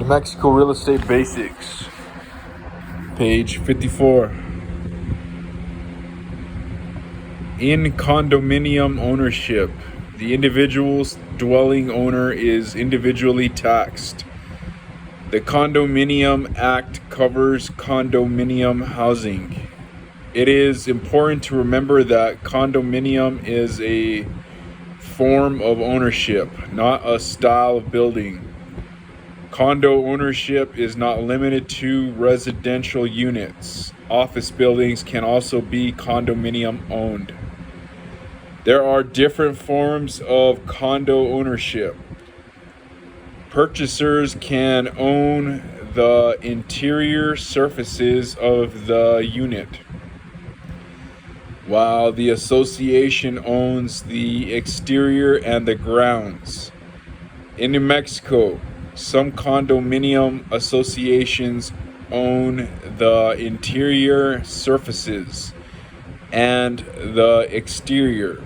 New Mexico Real Estate Basics, page 54. In condominium ownership, the individual's dwelling owner is individually taxed. The Condominium Act covers condominium housing. It is important to remember that condominium is a form of ownership, not a style of building. Condo ownership is not limited to residential units. Office buildings can also be condominium owned. There are different forms of condo ownership. Purchasers can own the interior surfaces of the unit, while the association owns the exterior and the grounds. In New Mexico, some condominium associations own the interior surfaces and the exterior.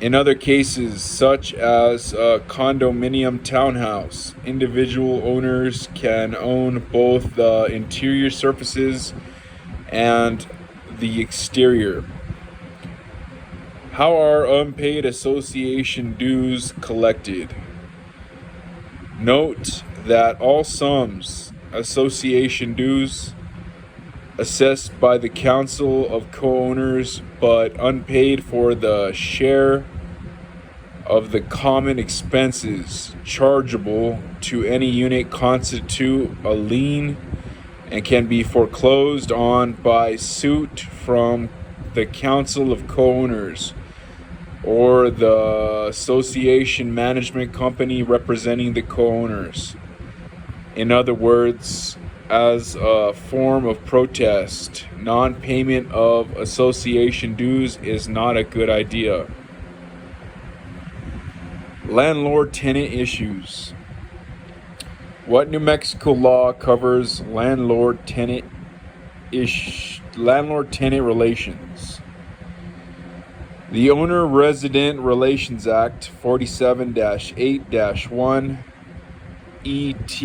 In other cases, such as a condominium townhouse, individual owners can own both the interior surfaces and the exterior. How are unpaid association dues collected? Note that all sums, association dues, assessed by the Council of Co-Owners but unpaid for the share of the common expenses chargeable to any unit constitute a lien and can be foreclosed on by suit from the Council of Co-Owners or the association management company representing the co-owners. In other words, as a form of protest, non-payment of association dues is not a good idea. Landlord-tenant issues. What New Mexico law covers landlord-tenant relations? The Owner-Resident Relations Act 47-8-1 ET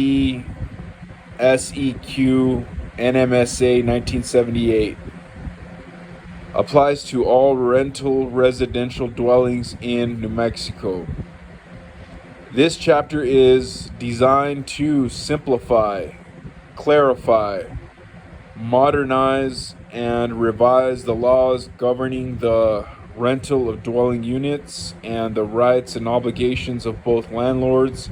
SEQ NMSA 1978 applies to all rental residential dwellings in New Mexico. This chapter is designed to simplify, clarify, modernize, and revise the laws governing the rental of dwelling units and the rights and obligations of both landlords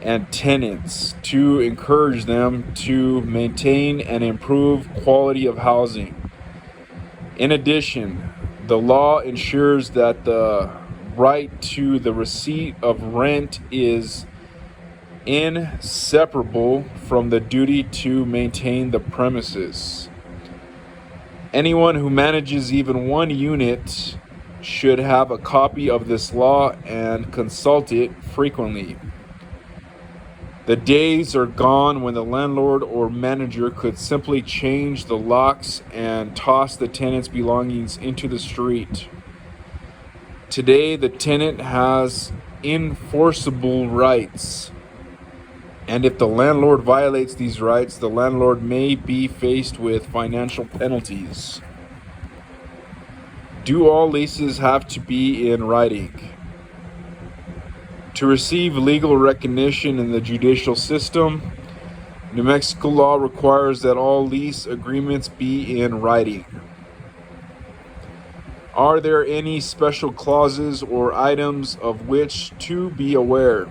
and tenants to encourage them to maintain and improve quality of housing. In addition, the law ensures that the right to the receipt of rent is inseparable from the duty to maintain the premises. Anyone who manages even one unit should have a copy of this law and consult it frequently. The days are gone when the landlord or manager could simply change the locks and toss the tenant's belongings into the street. Today, the tenant has enforceable rights, and if the landlord violates these rights, the landlord may be faced with financial penalties. Do all leases have to be in writing? To receive legal recognition in the judicial system, New Mexico law requires that all lease agreements be in writing. Are there any special clauses or items of which to be aware?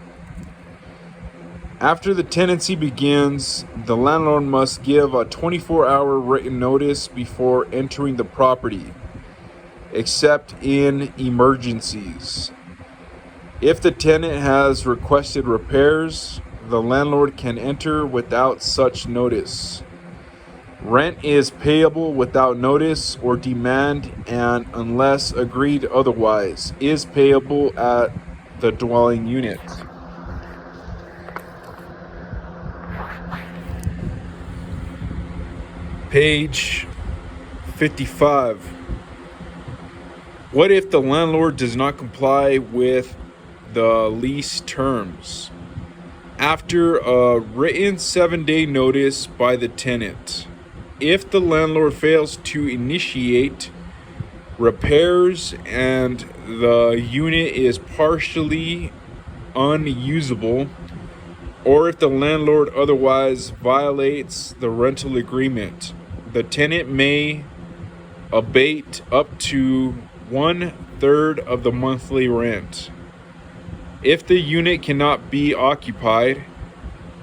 After the tenancy begins, the landlord must give a 24-hour written notice before entering the property, except in emergencies. If the tenant has requested repairs, the landlord can enter without such notice. Rent is payable without notice or demand, and unless agreed otherwise, is payable at the dwelling unit. Page 55. What if the landlord does not comply with the lease terms? after a written 7-day notice by the tenant. If the landlord fails to initiate repairs and the unit is partially unusable, or if the landlord otherwise violates the rental agreement, the tenant may abate up to 1/3 of the monthly rent. If the unit cannot be occupied,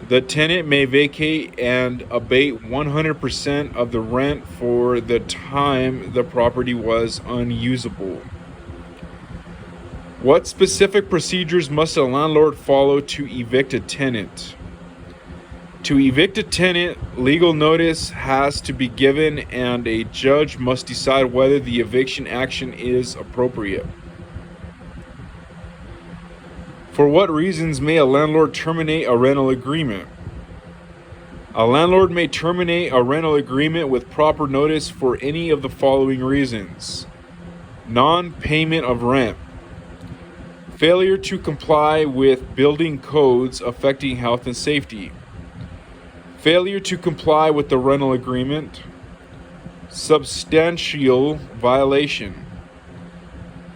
the tenant may vacate and abate 100% of the rent for the time the property was unusable. What specific procedures must a landlord follow to evict a tenant? To evict a tenant, legal notice has to be given and a judge must decide whether the eviction action is appropriate. For what reasons may a landlord terminate a rental agreement? A landlord may terminate a rental agreement with proper notice for any of the following reasons: non-payment of rent, failure to comply with building codes affecting health and safety, failure to comply with the rental agreement, substantial violation.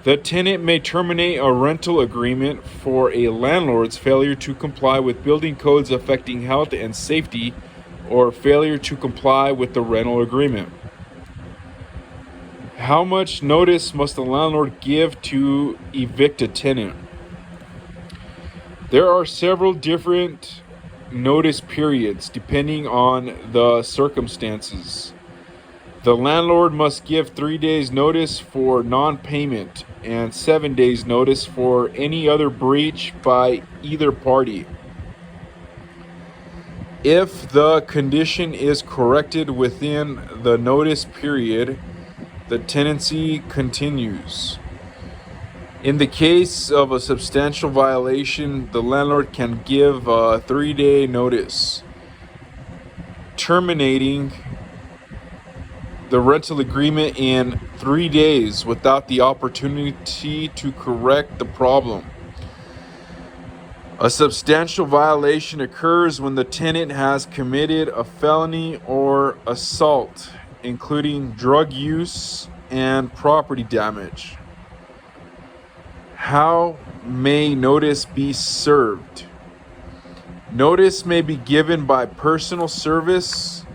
The tenant may terminate a rental agreement for a landlord's failure to comply with building codes affecting health and safety or failure to comply with the rental agreement. How much notice must the landlord give to evict a tenant? There are several different notice periods depending on the circumstances. The landlord must give 3 days notice for non-payment and 7 days notice for any other breach by either party. If the condition is corrected within the notice period, the tenancy continues. In the case of a substantial violation, the landlord can give a 3-day notice, terminating the rental agreement in 3 days without the opportunity to correct the problem. A substantial violation occurs when the tenant has committed a felony or assault, including drug use and property damage. How may notice be served? Notice may be given by personal service,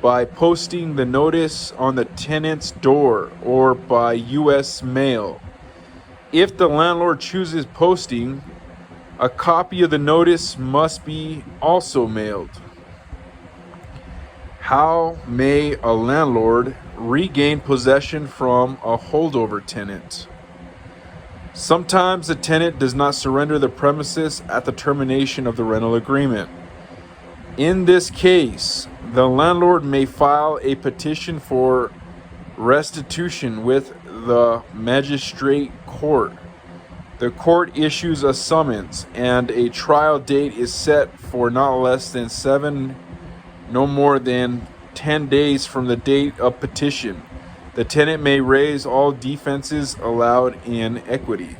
by posting the notice on the tenant's door, or by U.S. mail. If the landlord chooses posting, a copy of the notice must be also mailed. How may a landlord regain possession from a holdover tenant? Sometimes the tenant does not surrender the premises at the termination of the rental agreement. In this case, the landlord may file a petition for restitution with the magistrate court. The court issues a summons, and a trial date is set for not less than 7, no more than 10 days from the date of petition. The tenant may raise all defenses allowed in equity.